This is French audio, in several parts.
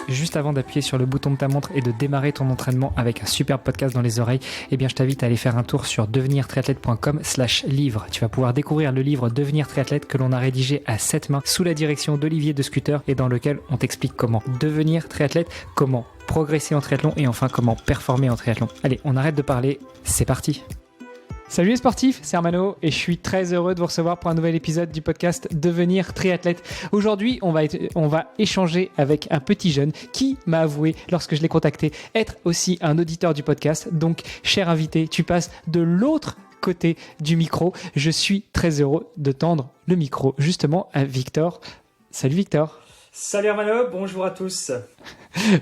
juste avant d'appuyer sur le bouton de ta montre et de démarrer ton entraînement avec un super podcast dans les oreilles, eh bien je t'invite à aller faire un tour sur devenirtriathlète.com/livre. Tu vas pouvoir découvrir le livre Devenir triathlète que l'on a rédigé à 7 mains sous la direction d'Olivier de Scooter et dans lequel on t'explique comment devenir triathlète, comment progresser en triathlon et enfin comment performer en triathlon. Allez, on arrête de parler, c'est parti. Salut les sportifs, c'est Armano et je suis très heureux de vous recevoir pour un nouvel épisode du podcast Devenir triathlète. Aujourd'hui, on va échanger avec un petit jeune qui m'a avoué, lorsque je l'ai contacté, être aussi un auditeur du podcast. Donc, cher invité, tu passes de l'autre côté du micro. Je suis très heureux de tendre le micro justement à Victor. Salut Victor. Salut Armano, bonjour à tous.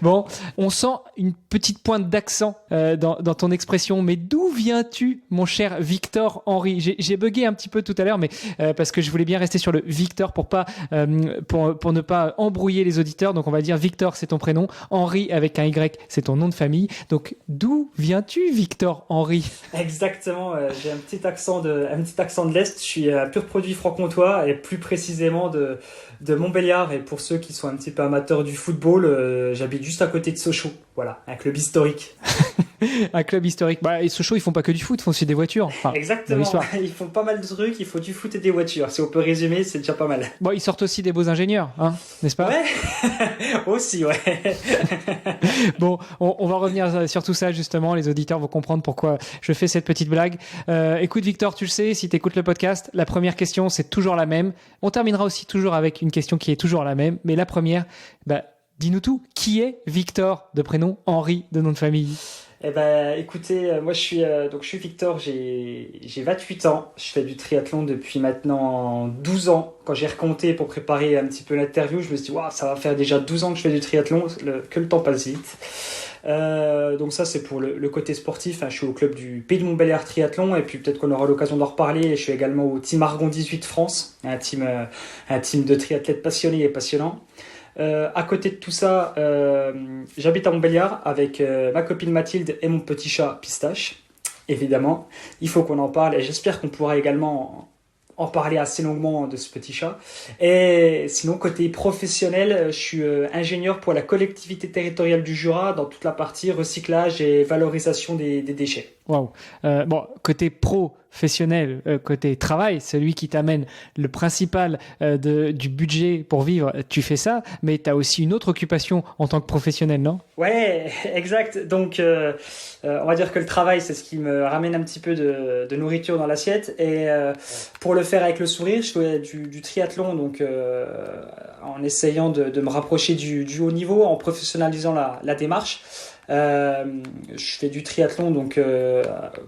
Bon, on sent une petite pointe d'accent dans ton expression, mais d'où viens-tu, mon cher Victor Henry ? J'ai bugué un petit peu tout à l'heure, mais parce que je voulais bien rester sur le Victor pour ne pas embrouiller les auditeurs. Donc on va dire Victor, c'est ton prénom, Henry avec un Y, c'est ton nom de famille. Donc d'où viens-tu, Victor Henry ? Exactement, j'ai un petit accent de l'Est. Je suis pur produit franc-comtois et plus précisément de Montbéliard. Et pour ceux qui sont un petit peu amateurs du football, j'habite juste à côté de Sochaux, voilà, un club historique. Un club historique. Bah, et Sochaux, ils font pas que du foot, ils font aussi des voitures. Enfin, exactement, ils font pas mal de trucs, il faut du foot et des voitures. Si on peut résumer, c'est déjà pas mal. Bon, ils sortent aussi des beaux ingénieurs, hein, n'est-ce pas ? Ouais, aussi, ouais. Bon, on va revenir sur tout ça justement, les auditeurs vont comprendre pourquoi je fais cette petite blague. Écoute Victor, tu le sais, si tu écoutes le podcast, la première question, c'est toujours la même. On terminera aussi toujours avec une question qui est toujours la même, mais la première, dis-nous tout. Qui est Victor, de prénom Henry, de nom de famille ? Eh ben, écoutez, moi je suis Victor, j'ai 28 ans, je fais du triathlon depuis maintenant 12 ans. Quand j'ai recompté pour préparer un petit peu l'interview, je me suis dit, waouh, ça va faire déjà 12 ans que je fais du triathlon, que le temps passe vite. Donc ça c'est pour le côté sportif, hein. Je suis au club du Pays de Montbéliard Triathlon et puis peut-être qu'on aura l'occasion d'en reparler. Je suis également au Team Argon 18 France, un team de triathlètes passionnés et passionnants. À côté de tout ça, j'habite à Montbéliard avec ma copine Mathilde et mon petit chat Pistache. Évidemment, il faut qu'on en parle et j'espère qu'on pourra également en parler assez longuement de ce petit chat. Et sinon, côté professionnel, je suis ingénieur pour la collectivité territoriale du Jura dans toute la partie recyclage et valorisation des déchets. Waouh. Bon, côté professionnel, côté travail, celui qui t'amène le principal du budget pour vivre, tu fais ça, mais tu as aussi une autre occupation en tant que professionnel, non ? Ouais, exact. Donc, on va dire que le travail, c'est ce qui me ramène un petit peu de nourriture dans l'assiette. Et pour le faire avec le sourire, je fais du triathlon, donc en essayant de me rapprocher du haut niveau, en professionnalisant la démarche. Je fais du triathlon donc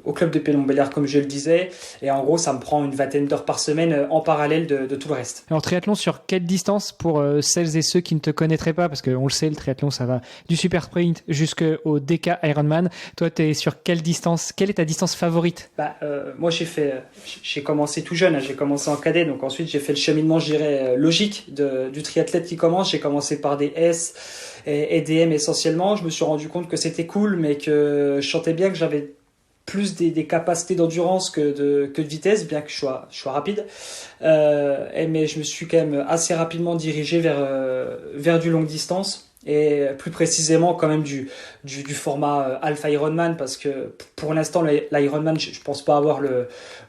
au club de Pays de Montbéliard comme je le disais et en gros ça me prend une vingtaine d'heures par semaine en parallèle de tout le reste. Alors triathlon sur quelle distance pour celles et ceux qui ne te connaîtraient pas, parce qu'on le sait, le triathlon ça va du super sprint jusqu'au DK Ironman. Toi tu es sur quelle distance ? Quelle est ta distance favorite ? Moi j'ai commencé tout jeune, hein. J'ai commencé en cadet, donc ensuite j'ai fait le cheminement je dirais logique du triathlète qui commence. J'ai commencé par des S et DM essentiellement. Je me suis rendu compte que c'était cool, mais que je sentais bien que j'avais plus des capacités d'endurance que de vitesse, bien que je sois rapide. Mais je me suis quand même assez rapidement dirigé vers du longue distance. Et plus précisément quand même du format Alpha Ironman, parce que pour l'instant l'Ironman je pense pas avoir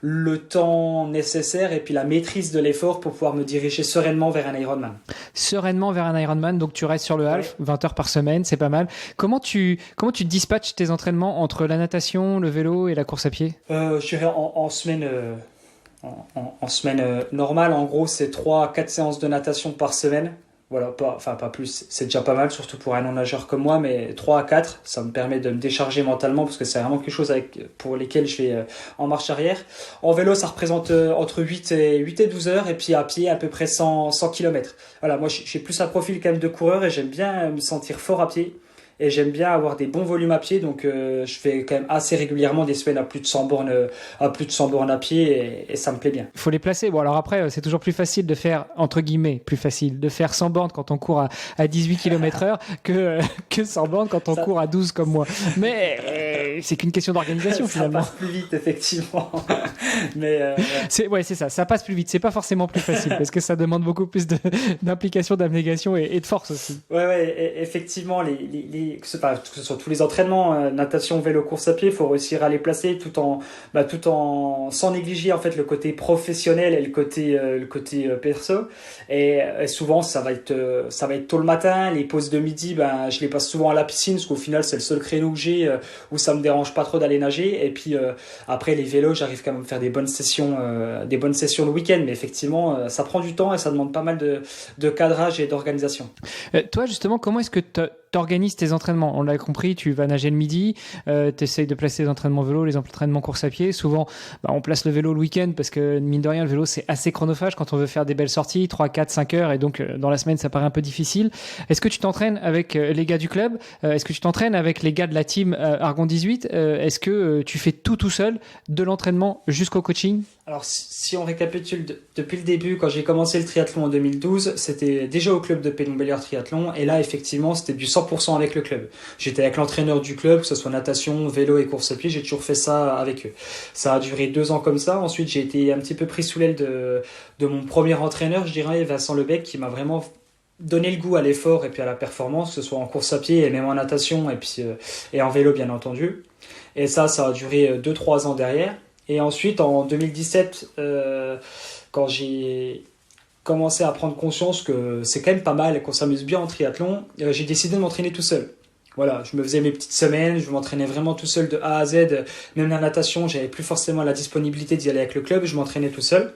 le temps nécessaire et puis la maîtrise de l'effort pour pouvoir me diriger sereinement vers un Ironman. Sereinement vers un Ironman, donc tu restes sur le half, ouais. 20 heures par semaine, c'est pas mal. Comment tu dispatches tes entraînements entre la natation, le vélo et la course à pied ? Je dirais en semaine en semaine normale, en gros c'est 3-4 séances de natation par semaine. Voilà, pas plus, c'est déjà pas mal, surtout pour un non-nageur comme moi, mais 3 à 4, ça me permet de me décharger mentalement parce que c'est vraiment quelque chose pour lesquels je vais en marche arrière. En vélo, ça représente entre 8 et 12 heures, et puis à pied, à peu près 100 km. Voilà, moi j'ai plus un profil quand même de coureur et j'aime bien me sentir fort à pied. et j'aime bien avoir des bons volumes à pied, donc je fais quand même assez régulièrement des semaines à plus de 100 bornes à pied, et ça me plaît bien. Il faut les placer. Bon, alors après, c'est toujours plus facile de faire, entre guillemets, plus facile, de faire 100 bornes quand on court à 18 km/h que 100 bornes quand on court à 12 comme moi. Mais c'est qu'une question d'organisation finalement. Ça passe plus vite, effectivement. Mais ouais, c'est ça. Ça passe plus vite. C'est pas forcément plus facile parce que ça demande beaucoup plus d'implication, d'abnégation et de force aussi. Ouais, effectivement, que ce soit tous les entraînements, natation, vélo, course à pied, il faut réussir à les placer tout en sans négliger en fait le côté professionnel et le côté perso. Et souvent, ça va être tôt le matin. Les pauses de midi, je les passe souvent à la piscine parce qu'au final, c'est le seul créneau que j'ai où ça me dérange pas trop d'aller nager. Et puis après, les vélos, j'arrive quand même à faire des bonnes sessions le week-end. Mais effectivement, ça prend du temps et ça demande pas mal de cadrage et d'organisation. Toi, justement, comment est-ce que t'organises tes entraînements? On l'a compris, tu vas nager le midi, t'essayes de placer les entraînements vélo, les entraînements course à pied. Souvent, on place le vélo le week-end parce que, mine de rien, le vélo, c'est assez chronophage quand on veut faire des belles sorties, 3, 4, 5 heures, et donc dans la semaine, ça paraît un peu difficile. Est-ce que tu t'entraînes avec les gars du club? Est-ce que tu t'entraînes avec les gars de la team Argon 18? Est-ce que tu fais tout seul, de l'entraînement jusqu'au coaching? Alors, si on récapitule depuis le début, quand j'ai commencé le triathlon en 2012, c'était déjà au club de Pénon-Beliard Triathlon. Et là, effectivement, c'était du 100% avec le club. J'étais avec l'entraîneur du club, que ce soit natation, vélo et course à pied. J'ai toujours fait ça avec eux. Ça a duré 2 ans comme ça. Ensuite, j'ai été un petit peu pris sous l'aile de mon premier entraîneur, je dirais, Vincent Lebec, qui m'a vraiment donné le goût à l'effort et puis à la performance, que ce soit en course à pied et même en natation et en vélo, bien entendu. Et ça a duré 2-3 ans derrière. Et ensuite, en 2017, quand j'ai commencé à prendre conscience que c'est quand même pas mal et qu'on s'amuse bien en triathlon, j'ai décidé de m'entraîner tout seul. Voilà, je me faisais mes petites semaines, je m'entraînais vraiment tout seul de A à Z. Même la natation, j'avais plus forcément la disponibilité d'y aller avec le club, je m'entraînais tout seul.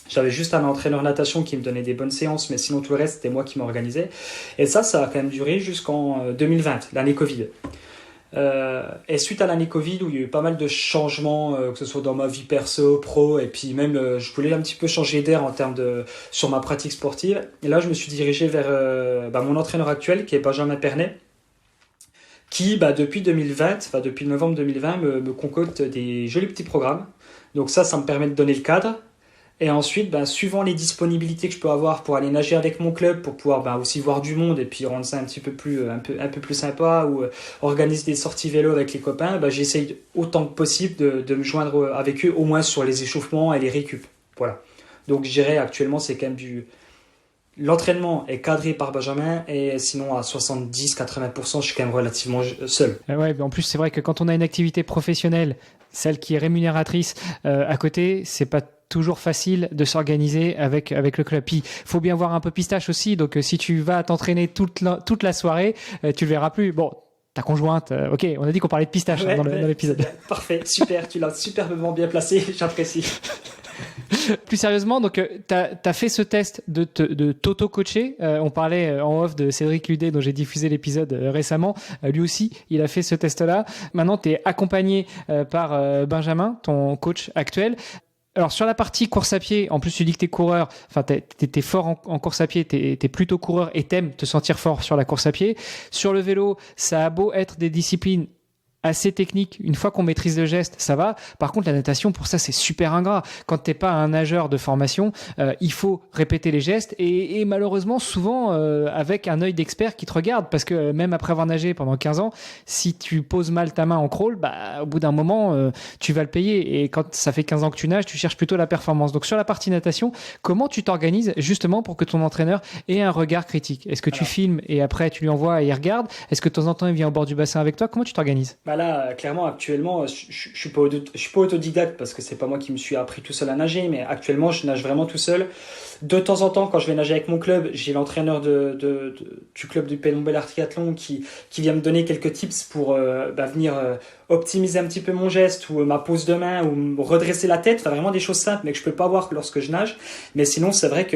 J'avais juste un entraîneur natation qui me donnait des bonnes séances, mais sinon tout le reste, c'était moi qui m'organisais. Et ça a quand même duré jusqu'en 2020, l'année Covid. Et suite à l'année Covid où il y a eu pas mal de changements, que ce soit dans ma vie perso, pro, et puis même je voulais un petit peu changer d'air sur ma pratique sportive. Et là, je me suis dirigé vers mon entraîneur actuel qui est Benjamin Pernet, qui depuis 2020, depuis novembre 2020, me concocte des jolis petits programmes. Donc ça me permet de donner le cadre. Et ensuite, suivant les disponibilités que je peux avoir pour aller nager avec mon club, pour pouvoir aussi voir du monde et puis rendre ça un peu plus sympa, ou organiser des sorties vélo avec les copains, j'essaye autant que possible de me joindre avec eux, au moins sur les échauffements et les récup. Voilà. Donc je dirais actuellement, c'est quand même l'entraînement est cadré par Benjamin, et sinon à 70-80%, je suis quand même relativement seul. Ouais, en plus, c'est vrai que quand on a une activité professionnelle, celle qui est rémunératrice, à côté, c'est pas toujours facile de s'organiser avec le club. Puis, faut bien voir un peu pistache aussi. Donc, si tu vas t'entraîner toute la soirée, tu le verras plus. Bon, ta conjointe, ok, on a dit qu'on parlait de pistache dans l'épisode. Parfait, super, tu l'as superbement bien placé, j'apprécie. Plus sérieusement, donc t'as fait ce test de t'auto-coacher. On parlait en off de Cédric Ludet, dont j'ai diffusé l'épisode récemment. Lui aussi, il a fait ce test-là. Maintenant, t'es accompagné par Benjamin, ton coach actuel. Alors sur la partie course à pied, en plus tu dis que t'es coureur, enfin t'es fort en course à pied, t'es plutôt coureur et t'aimes te sentir fort sur la course à pied. Sur le vélo, ça a beau être des disciplines assez technique. Une fois qu'on maîtrise le geste, ça va. Par contre, la natation, pour ça, c'est super ingrat. Quand t'es pas un nageur de formation, il faut répéter les gestes et malheureusement, souvent, avec un œil d'expert qui te regarde, parce que même après avoir nagé pendant 15 ans, si tu poses mal ta main en crawl, au bout d'un moment, tu vas le payer. Et quand ça fait 15 ans que tu nages, tu cherches plutôt la performance. Donc, sur la partie natation, comment tu t'organises justement pour que ton entraîneur ait un regard critique? Est-ce que tu filmes et après tu lui envoies et il regarde? Est-ce que de temps en temps, il vient au bord du bassin avec toi? Comment tu t'organises? Là, clairement, actuellement, je suis pas autodidacte parce que c'est pas moi qui me suis appris tout seul à nager, mais actuellement, je nage vraiment tout seul. De temps en temps, quand je vais nager avec mon club, j'ai l'entraîneur du club du Pénon-Beliard Triathlon qui vient me donner quelques tips pour venir optimiser un petit peu mon geste ou ma pose de main ou me redresser la tête. Enfin, vraiment des choses simples, mais que je peux pas voir lorsque je nage. Mais sinon, c'est vrai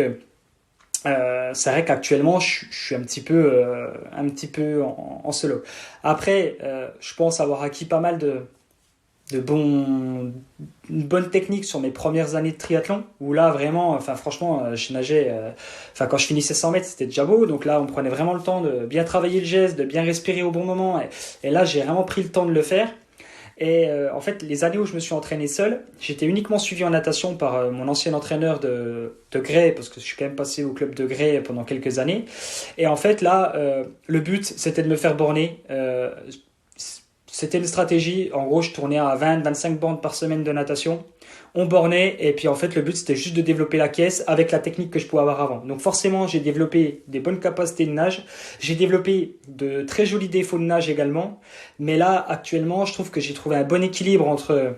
qu'actuellement je suis un petit peu en solo. Après, je pense avoir acquis pas mal une bonne technique sur mes premières années de triathlon, où là vraiment, enfin franchement, je nageais, enfin quand je finissais 100 mètres, c'était déjà beau, donc là on prenait vraiment le temps de bien travailler le geste, de bien respirer au bon moment, et là j'ai vraiment pris le temps de le faire. Et en fait, les années où je me suis entraîné seul, j'étais uniquement suivi en natation par mon ancien entraîneur de Grès, parce que je suis quand même passé au club de Grès pendant quelques années. Et en fait, là, le but, c'était de me faire borner. C'était une stratégie. En gros, je tournais à 20-25 bandes par semaine de natation. On bornait, et puis en fait, le but, c'était juste de développer la caisse avec la technique que je pouvais avoir avant. Donc forcément, j'ai développé des bonnes capacités de nage. J'ai développé de très jolis défauts de nage également. Mais là, actuellement, je trouve que j'ai trouvé un bon équilibre entre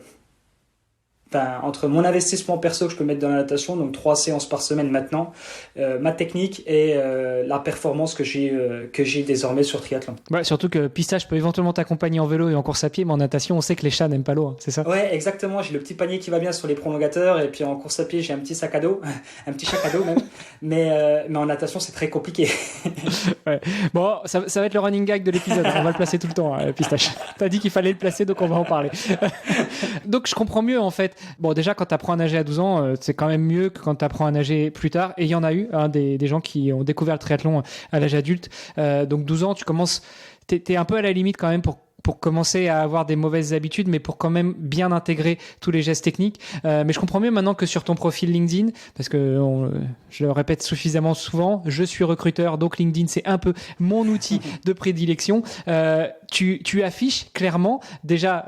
mon investissement perso que je peux mettre dans la natation, donc 3 séances par semaine maintenant, ma technique et la performance que j'ai désormais sur triathlon. Ouais, surtout que Pistache peut éventuellement t'accompagner en vélo et en course à pied, mais en natation, on sait que les chats n'aiment pas l'eau, hein, c'est ça? Ouais, exactement. J'ai le petit panier qui va bien sur les prolongateurs, et puis en course à pied, j'ai un petit sac à dos, un petit sac à dos même. Mais en natation, c'est très compliqué. Ouais. Bon, ça va être le running gag de l'épisode. On va le placer tout le temps, Pistache. T'as dit qu'il fallait le placer, donc on va en parler. Donc je comprends mieux en fait. Bon, déjà quand t'apprends à nager à 12 ans, c'est quand même mieux que quand t'apprends à nager plus tard. Et il y en a eu des gens qui ont découvert le triathlon à l'âge adulte. Donc 12 ans, tu commences, t'es un peu à la limite quand même pour commencer à avoir des mauvaises habitudes, mais pour quand même bien intégrer tous les gestes techniques. Mais je comprends mieux maintenant que sur ton profil LinkedIn, parce que je le répète suffisamment souvent, je suis recruteur, donc LinkedIn, c'est un peu mon outil de prédilection. Tu affiches clairement déjà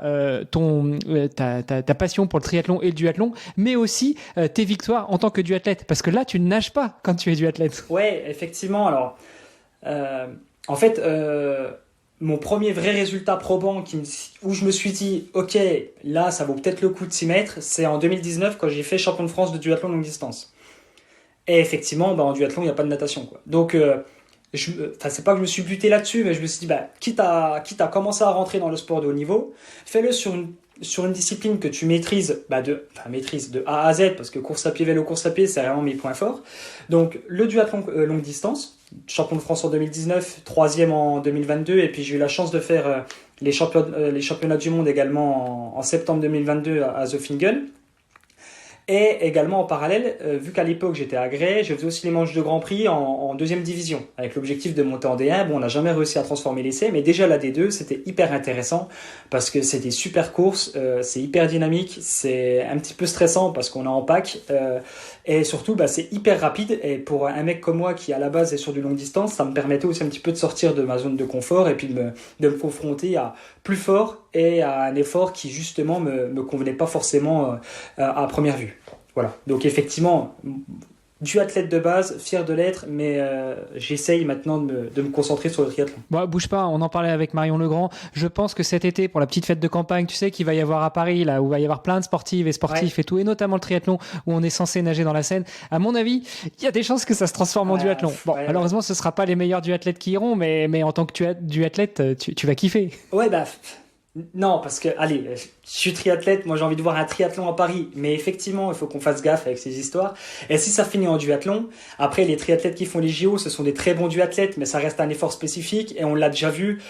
ta passion pour le triathlon et le duathlon, mais aussi tes victoires en tant que duathlète, parce que là, tu ne nages pas quand tu es duathlète. Ouais, effectivement. Alors, en fait... mon premier vrai résultat probant où je me suis dit ok, là ça vaut peut-être le coup de s'y mettre, c'est en 2019 quand j'ai fait champion de France de duathlon longue distance. Et effectivement, en duathlon il n'y a pas de natation, quoi. Donc c'est pas que je me suis buté là-dessus, mais je me suis dit quitte à commencer à rentrer dans le sport de haut niveau, fais-le sur une discipline que tu maîtrises, de A à Z, parce que course à pied, vélo, course à pied, c'est vraiment mes points forts. Donc le duathlon longue distance, champion de France en 2019, troisième en 2022, et puis j'ai eu la chance de faire les championnats du monde également en septembre 2022 à Zofingen. Et également en parallèle, vu qu'à l'époque j'étais à Grès, je faisais aussi les manches de Grand Prix en deuxième division, avec l'objectif de monter en D1. Bon, on n'a jamais réussi à transformer l'essai, mais déjà la D2, c'était hyper intéressant, parce que c'est des super courses, c'est hyper dynamique, c'est un petit peu stressant parce qu'on est en pack, et surtout c'est hyper rapide, et pour un mec comme moi qui à la base est sur du longue distance, ça me permettait aussi un petit peu de sortir de ma zone de confort, et puis de me confronter à plus fort et à un effort qui justement me convenait pas forcément à première vue. Voilà. Donc effectivement, duathlète de base, fier de l'être, mais j'essaye maintenant de me concentrer sur le triathlon. Bon, bouge pas, on en parlait avec Marion Legrand. Je pense que cet été, pour la petite fête de campagne, tu sais qu'il va y avoir à Paris, là, où il va y avoir plein de sportives et sportifs, ouais, et tout, et notamment le triathlon, où on est censé nager dans la Seine. À mon avis, il y a des chances que ça se transforme en duathlon. Bon, ouais, malheureusement, ce sera pas les meilleurs duathlètes qui iront, mais en tant que duathlète, tu vas kiffer. Ouais, non, parce que, allez, je suis triathlète, moi j'ai envie de voir un triathlon à Paris, mais effectivement, il faut qu'on fasse gaffe avec ces histoires. Et si ça finit en duathlon, après les triathlètes qui font les JO, ce sont des très bons duathlètes, mais ça reste un effort spécifique, et on l'a déjà vu,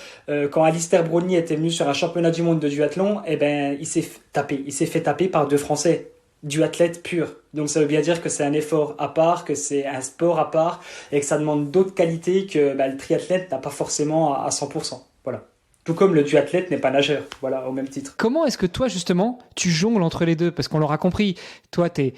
quand Alistair Brownlee était venu sur un championnat du monde de duathlon, il s'est fait taper par 2 Français. Duathlète pur. Donc ça veut bien dire que c'est un effort à part, que c'est un sport à part, et que ça demande d'autres qualités que le triathlète n'a pas forcément à 100%. Voilà. Tout comme le duathlète n'est pas nageur, voilà, au même titre. Comment est-ce que toi, justement, tu jongles entre les deux? Parce qu'on l'aura compris, toi, t'es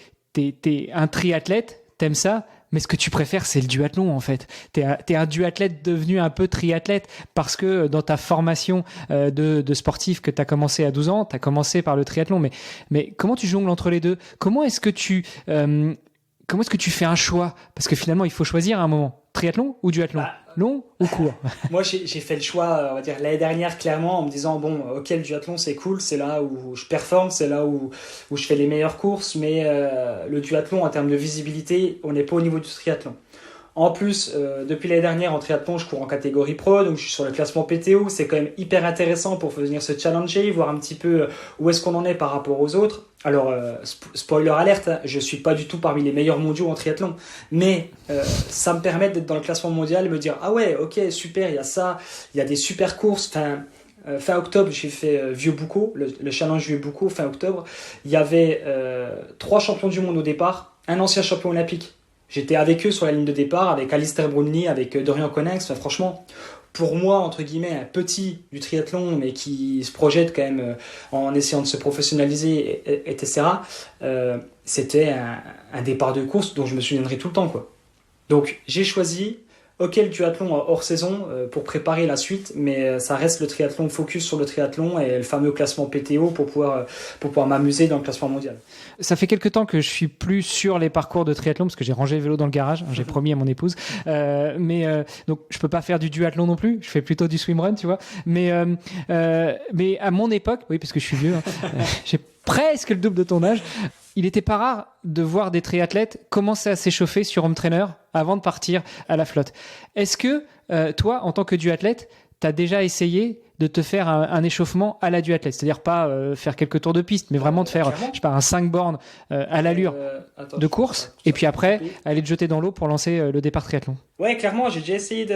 un triathlète, t'aimes ça, mais ce que tu préfères, c'est le duathlon, en fait. T'es un duathlète devenu un peu triathlète, parce que dans ta formation de sportif que t'as commencé à 12 ans, t'as commencé par le triathlon. Mais comment tu jongles entre les deux? Comment est-ce que tu fais un choix? Parce que finalement, il faut choisir à un moment. Triathlon ou duathlon? Long ou court? Moi, j'ai fait le choix, on va dire, l'année dernière, clairement, en me disant, bon, ok, le duathlon, c'est cool, c'est là où je performe, c'est là où je fais les meilleures courses, mais le duathlon, en termes de visibilité, on n'est pas au niveau du triathlon. En plus, depuis l'année dernière, en triathlon, je cours en catégorie pro, donc je suis sur le classement PTO. C'est quand même hyper intéressant pour venir se challenger, voir un petit peu où est-ce qu'on en est par rapport aux autres. Alors, spoiler alerte, je suis pas du tout parmi les meilleurs mondiaux en triathlon, mais ça me permet d'être dans le classement mondial et me dire, ah ouais, ok, super, il y a ça, il y a des super courses. Enfin, fin octobre, j'ai fait Vieux-Boucau, le challenge Vieux-Boucau, fin octobre. Il y avait 3 champions du monde au départ, un ancien champion olympique. J'étais avec eux sur la ligne de départ, avec Alistair Brownlee, avec Dorian Coninx. Enfin, franchement, pour moi, entre guillemets, un petit du triathlon, mais qui se projette quand même en essayant de se professionnaliser, etc., c'était un départ de course dont je me souviendrai tout le temps, quoi. Donc, j'ai choisi, ok, le duathlon hors saison pour préparer la suite, mais ça reste le triathlon, focus sur le triathlon et le fameux classement PTO pour pouvoir m'amuser dans le classement mondial. Ça fait quelques temps que je suis plus sur les parcours de triathlon parce que j'ai rangé le vélo dans le garage, j'ai promis à mon épouse. Donc je peux pas faire du duathlon non plus, je fais plutôt du swimrun, tu vois. Mais à mon époque, oui, parce que je suis vieux, j'ai presque le double de ton âge. Il était pas rare de voir des triathlètes commencer à s'échauffer sur home trainer avant de partir à la flotte. Est-ce que toi, en tant que duathlète, tu as déjà essayé de te faire un échauffement à la duathlète, c'est-à-dire pas faire quelques tours de piste, mais vraiment de faire, je sais pas, un 5 bornes à l'allure de course, et puis après aller te jeter dans l'eau pour lancer le départ triathlon. Ouais, clairement, j'ai déjà essayé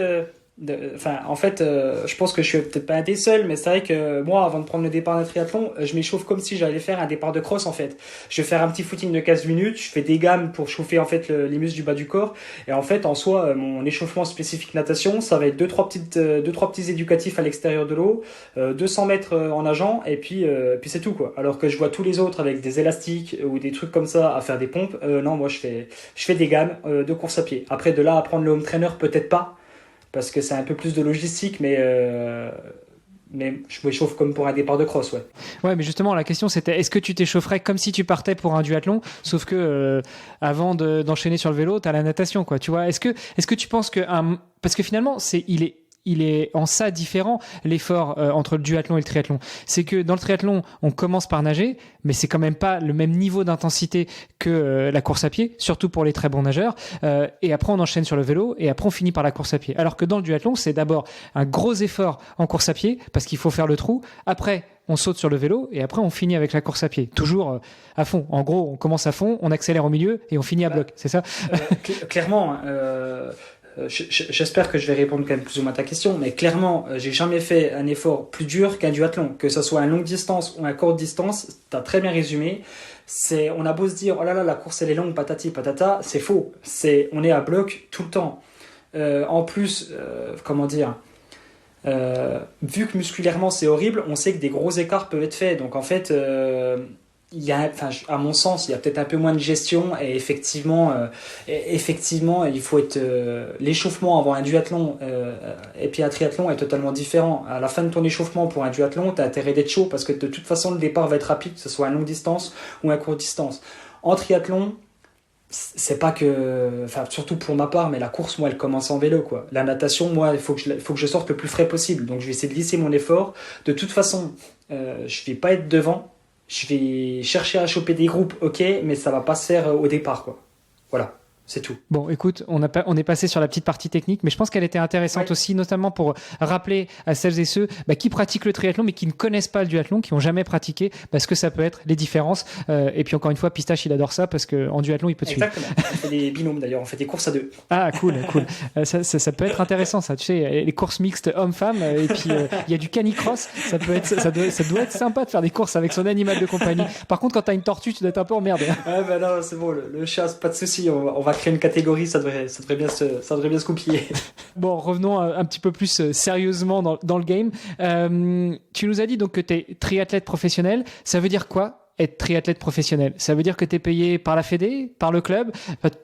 je pense que je suis peut-être pas un des seuls, mais c'est vrai que moi, avant de prendre le départ d'un triathlon, je m'échauffe comme si j'allais faire un départ de cross, en fait. Je vais faire un petit footing de 15 minutes, je fais des gammes pour chauffer, en fait, les muscles du bas du corps. Et en fait, en soi, mon échauffement spécifique natation, ça va être deux, trois petits éducatifs à l'extérieur de l'eau, 200 mètres en nageant, et puis c'est tout, quoi. Alors que je vois tous les autres avec des élastiques ou des trucs comme ça à faire des pompes. Non, moi, je fais des gammes de course à pied. Après, de là à prendre le home trainer, peut-être pas, parce que c'est un peu plus de logistique, mais je m'échauffe comme pour un départ de cross, ouais. Ouais, mais justement, la question c'était, est-ce que tu t'échaufferais comme si tu partais pour un duathlon, sauf que avant d'enchaîner sur le vélo, t'as la natation, quoi, tu vois. Est-ce que tu penses que parce que finalement, il est en ça différent, l'effort entre le duathlon et le triathlon. C'est que dans le triathlon, on commence par nager, mais c'est quand même pas le même niveau d'intensité que la course à pied, surtout pour les très bons nageurs. Et après, on enchaîne sur le vélo, et après, on finit par la course à pied. Alors que dans le duathlon, c'est d'abord un gros effort en course à pied, parce qu'il faut faire le trou. Après, on saute sur le vélo, et après, on finit avec la course à pied. Toujours à fond. En gros, on commence à fond, on accélère au milieu, et on finit à bloc. C'est ça? Clairement, j'espère que je vais répondre quand même plus ou moins à ta question, mais clairement, j'ai jamais fait un effort plus dur qu'un duathlon. Que ce soit un longue distance ou un courte distance, t'as très bien résumé. On a beau se dire, oh là là, la course elle est longue, patati patata, c'est faux. On est à bloc tout le temps. En plus, comment dire, vu que musculairement c'est horrible, on sait que des gros écarts peuvent être faits. Donc en fait, à mon sens, il y a peut-être un peu moins de gestion et effectivement, il faut être l'échauffement avant un duathlon et puis un triathlon est totalement différent. À la fin de ton échauffement pour un duathlon, tu as intérêt d'être chaud parce que de toute façon le départ va être rapide, que ce soit à longue distance ou à courte distance. En triathlon, c'est pas que, enfin surtout pour ma part, mais la course moi elle commence en vélo, quoi. La natation, moi il faut que je sorte le plus frais possible, donc je vais essayer de lisser mon effort. De toute façon, je vais pas être devant. Je vais chercher à choper des groupes, ok, mais ça va pas se faire au départ, quoi. Voilà, c'est tout. Bon, écoute, on est passé sur la petite partie technique, mais je pense qu'elle était intéressante aussi, notamment pour rappeler à celles et ceux qui pratiquent le triathlon, mais qui ne connaissent pas le duathlon, qui n'ont jamais pratiqué, parce que ça peut être les différences. Et puis encore une fois, Pistache, il adore ça, parce qu'en duathlon, il peut te suivre. Exactement. On fait des binômes d'ailleurs, on fait des courses à deux. Ah, cool. Ça peut être intéressant, ça. Tu sais, les courses mixtes hommes-femmes, et puis il y a du canicross. Ça doit être sympa de faire des courses avec son animal de compagnie. Par contre, quand t'as une tortue, tu dois être un peu emmerdé. Ouais, ben non, c'est bon, le chat, pas de souci. On va créer une catégorie, ça devrait bien se goupiller. Bon, revenons un petit peu plus sérieusement dans le game. Tu nous as dit donc que tu es triathlète professionnel. Ça veut dire quoi, être triathlète professionnel? Ça veut dire que tu es payé par la fédé, par le club?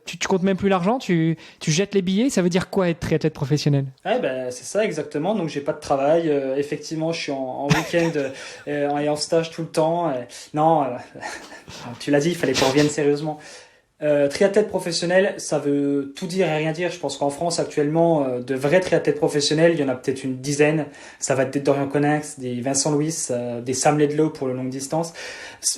Tu comptes même plus l'argent, tu jettes les billets? Ça veut dire quoi être triathlète professionnel? Ouais, ben, c'est ça exactement. Donc j'ai pas de travail. Effectivement, je suis en week-end et en stage tout le temps. Non, tu l'as dit, il fallait qu'on revienne sérieusement. Triathlète professionnel, ça veut tout dire et rien dire. Je pense qu'en France actuellement, de vrais triathlètes professionnels, il y en a peut-être une dizaine. Ça va être des Dorian Coninx, des Vincent Louis, des Sam Laidlow pour le longue distance.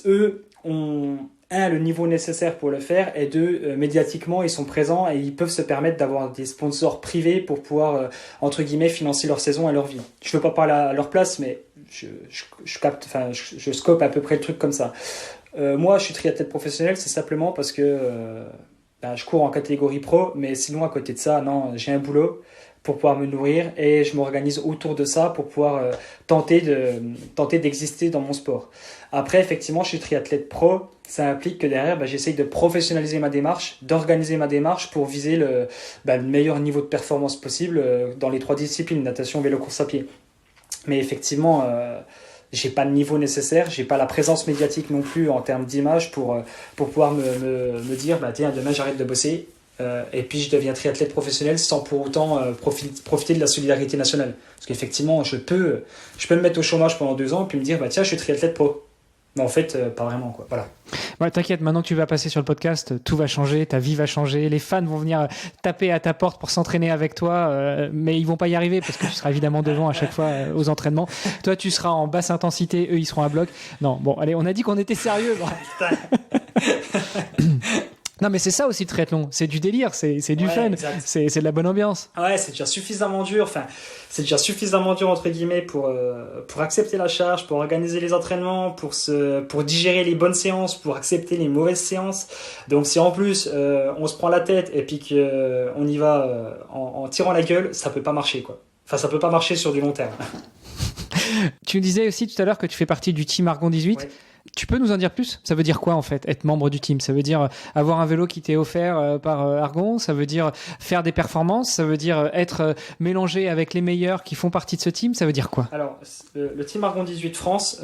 Eux ont le niveau nécessaire pour le faire, et deux, médiatiquement ils sont présents et ils peuvent se permettre d'avoir des sponsors privés pour pouvoir entre guillemets financer leur saison et leur vie. Je veux pas parler à leur place, mais je capte, enfin je scope à peu près le truc comme ça. Moi, je suis triathlète professionnel, c'est simplement parce que je cours en catégorie pro, mais sinon, à côté de ça, non, j'ai un boulot. pour pouvoir me nourrir et je m'organise autour de ça pour pouvoir tenter d'exister dans mon sport. Après, effectivement, je suis triathlète pro, ça implique que derrière, j'essaye de professionnaliser ma démarche, d'organiser ma démarche pour viser le meilleur niveau de performance possible dans les 3 disciplines, natation, vélo, course à pied. Mais effectivement, j'ai pas le niveau nécessaire, j'ai pas la présence médiatique non plus en termes d'image pour pouvoir me dire, tiens, demain j'arrête de bosser. Et puis je deviens triathlète professionnel sans pour autant profiter de la solidarité nationale. Parce qu'effectivement, je peux me mettre au chômage pendant 2 ans et puis me dire, tiens, je suis triathlète pro. Mais en fait, pas vraiment, quoi. Voilà. Ouais, t'inquiète, maintenant que tu vas passer sur le podcast, tout va changer, ta vie va changer, les fans vont venir taper à ta porte pour s'entraîner avec toi, mais ils vont pas y arriver parce que tu seras évidemment devant à chaque fois aux entraînements. Toi, tu seras en basse intensité, eux, ils seront à bloc. Non, bon, allez, on a dit qu'on était sérieux. Non, mais c'est ça aussi le triathlon, c'est du délire, c'est du fun, c'est de la bonne ambiance. Ouais, c'est déjà suffisamment dur, entre guillemets pour accepter la charge, pour organiser les entraînements, pour digérer les bonnes séances, pour accepter les mauvaises séances. Donc si en plus on se prend la tête et puis qu'on y va en tirant la gueule, ça peut pas marcher, quoi. Enfin, ça peut pas marcher sur du long terme. Tu me disais aussi tout à l'heure que tu fais partie du team Argon 18. Ouais. Tu peux nous en dire plus ? Ça veut dire quoi en fait, être membre du team ? Ça veut dire avoir un vélo qui t'est offert par Argon ? Ça veut dire faire des performances ? Ça veut dire être mélangé avec les meilleurs qui font partie de ce team ? Ça veut dire quoi ? Alors, le team Argon 18 France,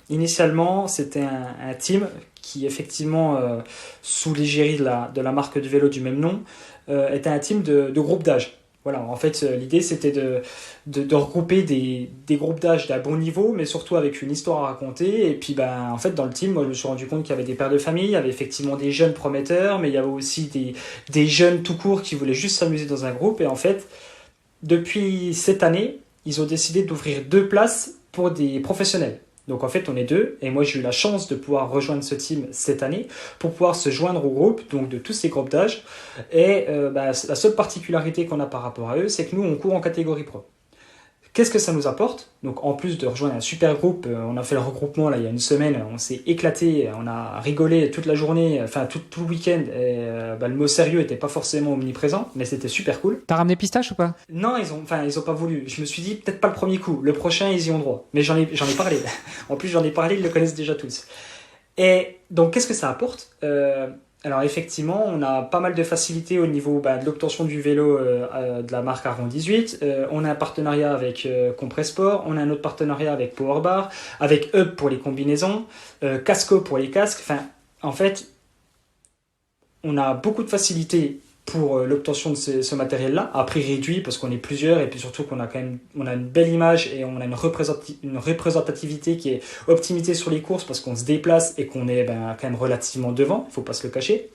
initialement, c'était un team qui effectivement, sous l'égérie de la marque de vélo du même nom, était un team de groupe d'âge. Voilà, en fait, l'idée, c'était de regrouper des groupes d'âge d'un bon niveau, mais surtout avec une histoire à raconter. Et puis, en fait, dans le team, moi, je me suis rendu compte qu'il y avait des pères de famille, il y avait effectivement des jeunes prometteurs, mais il y avait aussi des jeunes tout court qui voulaient juste s'amuser dans un groupe. Et en fait, depuis cette année, ils ont décidé d'ouvrir 2 places pour des professionnels. Donc en fait on est 2 et moi j'ai eu la chance de pouvoir rejoindre ce team cette année pour pouvoir se joindre au groupe donc de tous ces groupes d'âge et la seule particularité qu'on a par rapport à eux c'est que nous on court en catégorie pro. Qu'est-ce que ça nous apporte ? Donc en plus de rejoindre un super groupe, on a fait le regroupement là il y a une semaine, on s'est éclaté, on a rigolé toute la journée, enfin tout le week-end. Et, le mot sérieux était pas forcément omniprésent, mais c'était super cool. T'as ramené Pistache ou pas ? Non, ils ont pas voulu. Je me suis dit peut-être pas le premier coup, le prochain ils y ont droit. Mais j'en ai parlé. En plus j'en ai parlé, ils le connaissent déjà tous. Et donc qu'est-ce que ça apporte ? Alors effectivement, on a pas mal de facilités au niveau de l'obtention du vélo de la marque Argon 18. On a un partenariat avec Compressport, on a un autre partenariat avec Powerbar, avec Hub pour les combinaisons, Casco pour les casques. Enfin, en fait, on a beaucoup de facilités pour l'obtention de ce matériel-là, à prix réduit parce qu'on est plusieurs et puis surtout qu'on a on a une belle image et on a une représentativité qui est optimisée sur les courses parce qu'on se déplace et qu'on est quand même relativement devant, il ne faut pas se le cacher.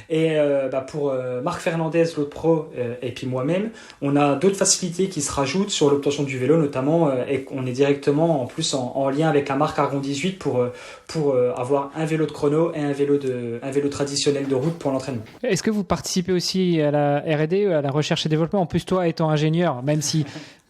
Et pour Marc Fernandez, l'autre pro, et puis moi-même, on a d'autres facilités qui se rajoutent sur l'obtention du vélo, notamment, et on est directement en plus en lien avec la marque Argon 18 pour avoir un vélo de chrono et un vélo traditionnel de route pour l'entraînement. Est-ce que vous participez aussi à la R&D, à la recherche et développement ? En plus, toi étant ingénieur, même si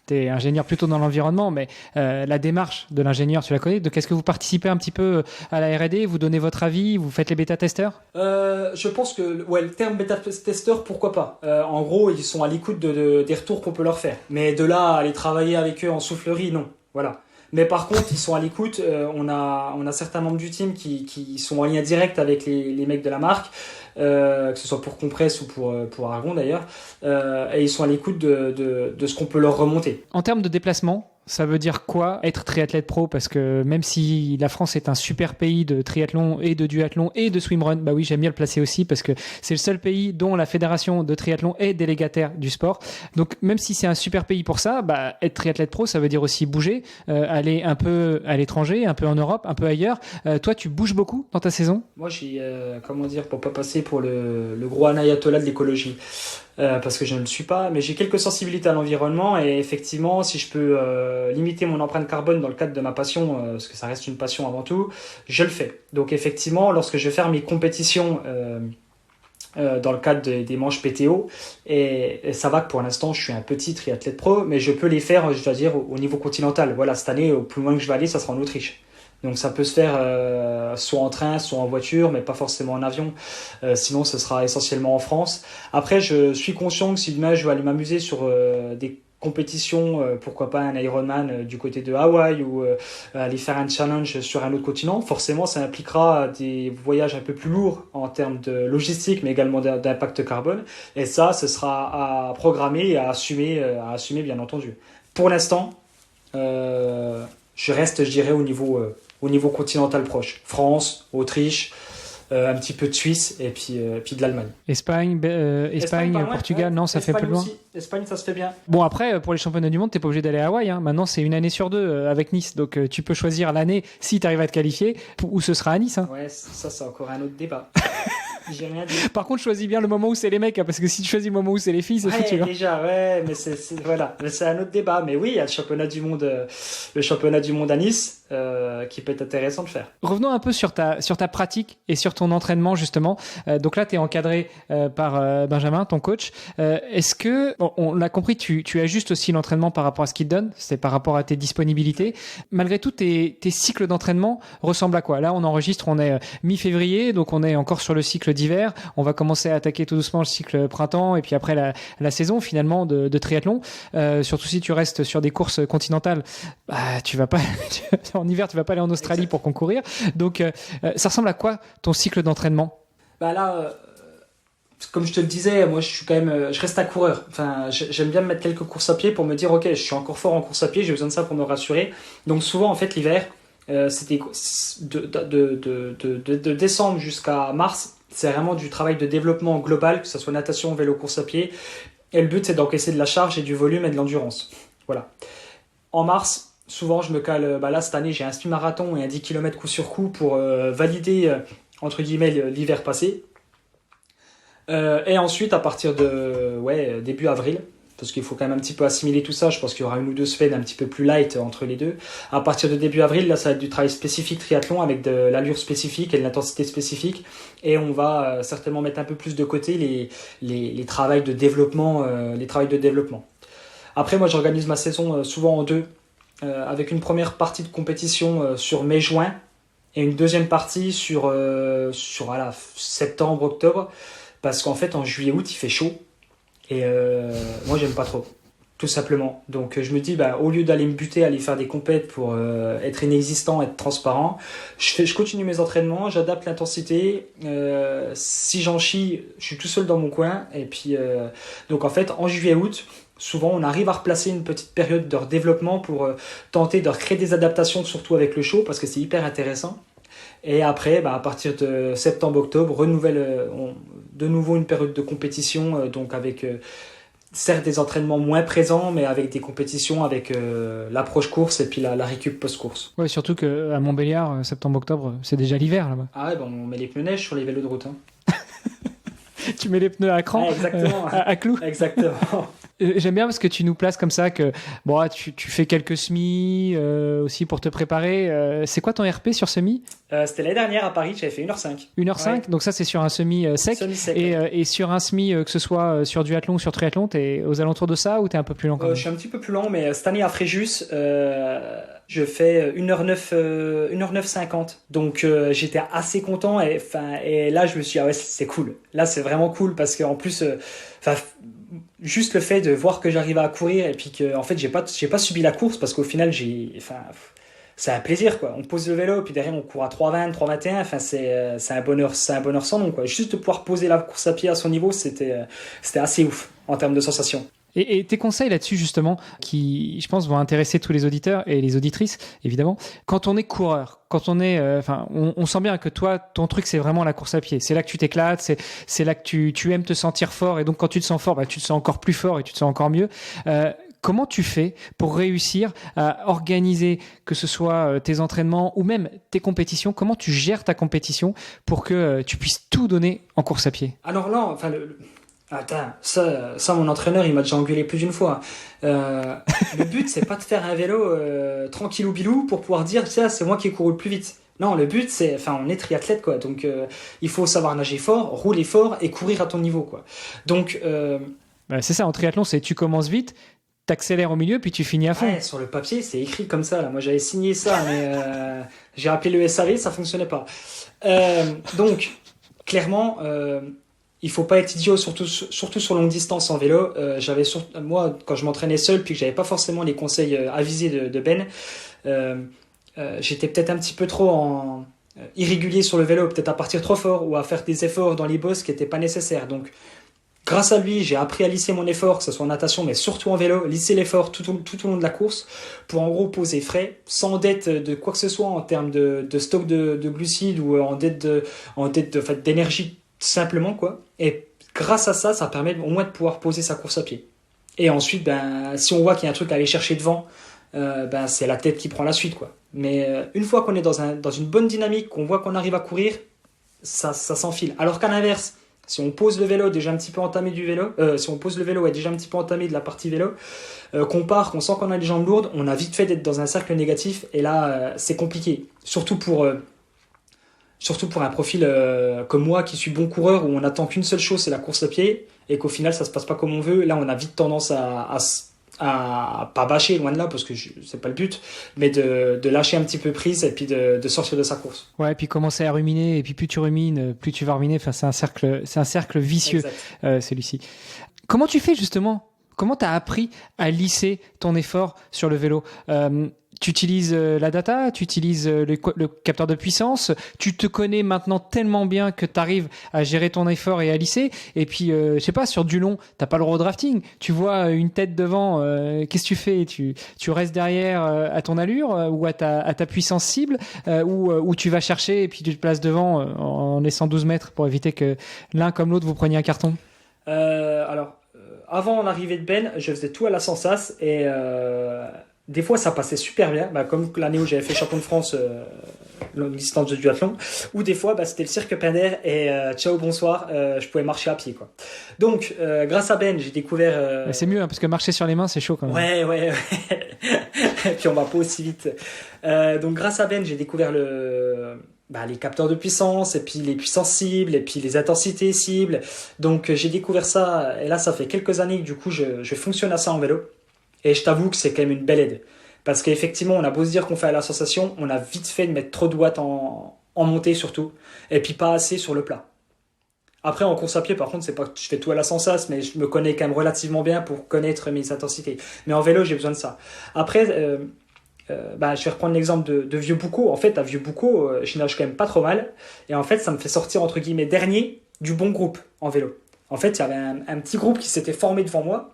tu es ingénieur plutôt dans l'environnement, mais la démarche de l'ingénieur, tu la connais. Donc, est-ce que vous participez un petit peu à la R&D ? Vous donnez votre avis ? Vous faites les bêta-testeurs ? Je pense que le terme bêta-testeur, pourquoi pas. En gros, ils sont à l'écoute des retours qu'on peut leur faire. Mais de là à aller travailler avec eux en soufflerie, non. Voilà. Mais par contre, ils sont à l'écoute. On a certains membres du team qui sont en lien direct avec les mecs de la marque, que ce soit pour Compress ou pour Argon d'ailleurs. Et ils sont à l'écoute de ce qu'on peut leur remonter. En termes de déplacement, ça veut dire quoi être triathlète pro ? Parce que même si la France est un super pays de triathlon et de duathlon et de swimrun, bah oui, j'aime bien le placer aussi parce que c'est le seul pays dont la fédération de triathlon est délégataire du sport. Donc même si c'est un super pays pour ça, être triathlète pro, ça veut dire aussi bouger, aller un peu à l'étranger, un peu en Europe, un peu ailleurs. Toi, tu bouges beaucoup dans ta saison ? Moi, j'ai, pour pas passer pour le gros ayatollah de l'écologie. Parce que je ne le suis pas, mais j'ai quelques sensibilités à l'environnement et effectivement, si je peux limiter mon empreinte carbone dans le cadre de ma passion, parce que ça reste une passion avant tout, je le fais. Donc effectivement, lorsque je vais faire mes compétitions dans le cadre des manches PTO, et ça va que pour l'instant, je suis un petit triathlète pro, mais je peux les faire, je dois dire, au niveau continental. Voilà, cette année, au plus loin que je vais aller, ça sera en Autriche. Donc ça peut se faire soit en train, soit en voiture, mais pas forcément en avion. Sinon, ce sera essentiellement en France. Après, je suis conscient que si demain je veux aller m'amuser sur des compétitions, pourquoi pas un Ironman du côté de Hawaï ou aller faire un challenge sur un autre continent, forcément ça impliquera des voyages un peu plus lourds en termes de logistique, mais également d'impact carbone. Et ça, ce sera à programmer et à assumer bien entendu. Pour l'instant, je reste, je dirais, au niveau continental proche. France, Autriche, un petit peu de Suisse et puis de l'Allemagne. Espagne, Espagne, Portugal, ouais. non, ça fait un peu loin. Aussi. Espagne, ça se fait bien. Bon, après, pour les championnats du monde, t'es pas obligé d'aller à Hawaï. Hein. Maintenant, c'est une année sur deux avec Nice. Donc, tu peux choisir l'année, si tu arrives à te qualifier, où ce sera à Nice. Hein. Ouais, ça, c'est encore un autre débat. J'ai rien dit. Par contre, choisis bien le moment où c'est les mecs, hein, parce que si tu choisis le moment où c'est les filles, c'est foutu. Déjà, ouais, mais voilà, mais c'est un autre débat. Mais oui, il y a le championnat du monde à Nice, qui peut être intéressant de faire. Revenons un peu sur ta pratique et sur ton entraînement justement. Donc là, tu es encadré par Benjamin, ton coach. Est-ce que, on l'a compris, tu ajustes aussi l'entraînement par rapport à ce qu'il te donne, c'est par rapport à tes disponibilités. Malgré tout, tes cycles d'entraînement ressemblent à quoi? Là, on enregistre, on est mi-février, donc on est encore sur le cycle d'hiver. On va commencer à attaquer tout doucement le cycle printemps et puis après la saison finalement de triathlon. Surtout si tu restes sur des courses continentales, tu vas pas en hiver, tu vas pas aller en Australie pour concourir. Donc, ça ressemble à quoi ton cycle d'entraînement? Là, comme je te le disais, moi je reste un coureur. Enfin, j'aime bien me mettre quelques courses à pied pour me dire ok, je suis encore fort en course à pied, j'ai besoin de ça pour me rassurer. Donc souvent en fait l'hiver, c'était de décembre jusqu'à mars. C'est vraiment du travail de développement global, que ce soit natation, vélo, course à pied. Et le but, c'est d'encaisser de la charge et du volume et de l'endurance. Voilà. En mars, souvent, je me cale... là, cette année, j'ai un semi-marathon et un 10 km coup sur coup pour valider, entre guillemets, l'hiver passé. Et ensuite, à partir de début avril, parce qu'il faut quand même un petit peu assimiler tout ça, je pense qu'il y aura 1 ou 2 semaines un petit peu plus light entre les deux. À partir de début avril, là, ça va être du travail spécifique triathlon avec de l'allure spécifique et de l'intensité spécifique. Et on va certainement mettre un peu plus de côté les travails de développement. Après, moi, j'organise ma saison souvent en deux, avec une première partie de compétition sur mai-juin et une deuxième partie sur septembre-octobre, parce qu'en fait, en juillet-août, il fait chaud. Et moi j'aime pas trop, tout simplement. Donc je me dis, au lieu d'aller me buter, aller faire des compètes pour être inexistant, être transparent, je continue mes entraînements, j'adapte l'intensité. Si j'en chie, je suis tout seul dans mon coin. Et puis donc en fait en juillet-août, souvent on arrive à replacer une petite période de redéveloppement pour tenter de recréer des adaptations, surtout avec le chaud, parce que c'est hyper intéressant. Et après, à partir de septembre-octobre, de nouveau une période de compétition, donc avec certes des entraînements moins présents, mais avec des compétitions avec l'approche course et puis la récup post-course. Ouais, surtout qu'à Montbéliard, septembre-octobre, c'est déjà l'hiver là-bas. Ah ouais, on met les pneus neige sur les vélos de route. Hein. Tu mets les pneus à cran, exactement. À clous. Exactement. J'aime bien parce que tu nous places comme ça que tu fais quelques semis aussi pour te préparer. C'est quoi ton RP sur semi? C'était l'année dernière à Paris, j'avais fait 1h05. 1h05, ouais. Donc ça c'est sur un semi sec. Semi-sec, et sur un semi, que ce soit sur duathlon ou sur triathlon, t'es aux alentours de ça ou t'es un peu plus lent quand même? Je suis un petit peu plus lent, mais cette année à Fréjus, je fais 1h0950. Donc j'étais assez content et là je me suis dit, ah ouais, c'est cool. Là c'est vraiment cool parce qu'en plus, juste le fait de voir que j'arrivais à courir et puis que en fait j'ai pas subi la course, parce qu'au final c'est un plaisir quoi. On pose le vélo puis derrière on court à 3,20, 3,21. Enfin c'est un bonheur sans nom quoi. Juste de pouvoir poser la course à pied à son niveau, c'était assez ouf en termes de sensations. Et tes conseils là-dessus, justement, qui, je pense, vont intéresser tous les auditeurs et les auditrices, évidemment. Quand on est coureur, quand on est, on sent bien que toi, ton truc, c'est vraiment la course à pied. C'est là que tu t'éclates, c'est là que tu aimes te sentir fort. Et donc, quand tu te sens fort, tu te sens encore plus fort et tu te sens encore mieux. Comment tu fais pour réussir à organiser, que ce soit tes entraînements ou même tes compétitions? Comment tu gères ta compétition pour que tu puisses tout donner en course à pied? Alors là, attends, ça, mon entraîneur, il m'a déjà engueulé plus d'une fois. Le but, c'est pas de faire un vélo tranquillou bilou pour pouvoir dire, tiens, c'est moi qui ai couru le plus vite. Non, le but, on est triathlète, quoi. Donc, il faut savoir nager fort, rouler fort et courir à ton niveau, quoi. Donc, c'est ça, en triathlon, c'est tu commences vite, t'accélères au milieu, puis tu finis à fond. Ouais, sur le papier, c'est écrit comme ça. Là. Moi, j'avais signé ça, mais j'ai appelé le SAV, ça fonctionnait pas. Donc, clairement, il faut pas être idiot, surtout sur longue distance en vélo. Moi, quand je m'entraînais seul, puis que j'avais pas forcément les conseils avisés de Ben, j'étais peut-être un petit peu trop irrégulier sur le vélo, peut-être à partir trop fort ou à faire des efforts dans les bosses qui n'étaient pas nécessaires. Donc, grâce à lui, j'ai appris à lisser mon effort, que ce soit en natation, mais surtout en vélo, lisser l'effort tout au long de la course, pour en gros poser frais, sans dette de quoi que ce soit en termes de stock de glucides ou en dette d'énergie, simplement, quoi. Et grâce à ça, ça permet au moins de pouvoir poser sa course à pied. Et ensuite, si on voit qu'il y a un truc à aller chercher devant, c'est la tête qui prend la suite, quoi. Mais une fois qu'on est dans une bonne dynamique, qu'on voit qu'on arrive à courir, ça s'enfile. Alors qu'à l'inverse, si on pose le vélo déjà un petit peu entamé si on pose le vélo déjà un petit peu entamé de la partie vélo, qu'on sent qu'on a les jambes lourdes, on a vite fait d'être dans un cercle négatif et là c'est compliqué. Surtout pour un profil comme moi qui suis bon coureur où on attend qu'une seule chose, c'est la course à pied et qu'au final ça se passe pas comme on veut. Là on a vite tendance à pas bâcher, loin de là, parce que c'est pas le but, mais de lâcher un petit peu prise et puis de sortir de sa course. Ouais, et puis commencer à ruminer, et puis plus tu rumines, plus tu vas ruminer. Enfin, c'est un cercle vicieux, celui-ci. Comment tu fais justement? Comment tu as appris à lisser ton effort sur le vélo? Tu utilises la data, tu utilises le capteur de puissance, tu te connais maintenant tellement bien que tu arrives à gérer ton effort et à lisser. Et puis, je sais pas, sur du long, t'as pas le road drafting. Tu vois une tête devant, qu'est-ce que tu fais? Tu restes derrière à ton allure ou à ta puissance cible ou tu vas chercher et puis tu te places devant en laissant 12 mètres pour éviter que l'un comme l'autre vous preniez un carton? Avant l'arrivée de Ben, je faisais tout à la sensas et des fois ça passait super bien, comme l'année où j'avais fait champion de France longue distance de duathlon, ou des fois c'était le cirque Pinder et ciao bonsoir, je pouvais marcher à pied, quoi. Donc grâce à Ben j'ai découvert c'est mieux parce que marcher sur les mains c'est chaud quand même. Ouais. Et puis on va pas aussi vite. Donc grâce à Ben j'ai découvert les capteurs de puissance et puis les puissances cibles et puis les intensités cibles. Donc j'ai découvert ça et là ça fait quelques années que du coup je fonctionne à ça en vélo et je t'avoue que c'est quand même une belle aide parce qu'effectivement on a beau se dire qu'on fait à la sensation, on a vite fait de mettre trop de watts en montée surtout et puis pas assez sur le plat. Après en course à pied par contre c'est pas que je fais tout à la sensation, mais je me connais quand même relativement bien pour connaître mes intensités, mais en vélo j'ai besoin de ça. Après je vais reprendre l'exemple de Vieux-Boucau. En fait, à Vieux-Boucau, je nage quand même pas trop mal. Et en fait, ça me fait sortir, entre guillemets, dernier du bon groupe en vélo. En fait, il y avait un petit groupe qui s'était formé devant moi.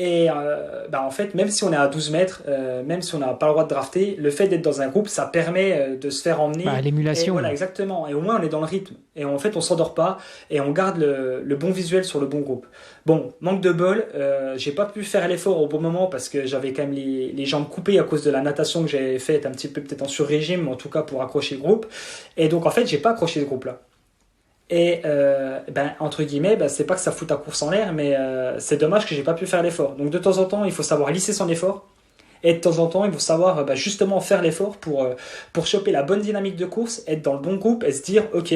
Et en fait, même si on est à 12 mètres, même si on n'a pas le droit de drafter, le fait d'être dans un groupe, ça permet de se faire emmener. L'émulation. Et voilà, exactement. Et au moins, on est dans le rythme. Et en fait, on s'endort pas et on garde le bon visuel sur le bon groupe. Bon, manque de bol, j'ai pas pu faire l'effort au bon moment parce que j'avais quand même les jambes coupées à cause de la natation que j'avais faite un petit peu peut-être en sur-régime, mais en tout cas pour accrocher le groupe. Et donc, en fait, j'ai pas accroché ce groupe-là. Et entre guillemets, c'est pas que ça fout ta course en l'air, mais c'est dommage que j'ai pas pu faire l'effort. Donc de temps en temps, il faut savoir lisser son effort. Et de temps en temps, il faut savoir justement faire l'effort pour choper la bonne dynamique de course, être dans le bon groupe et se dire ok,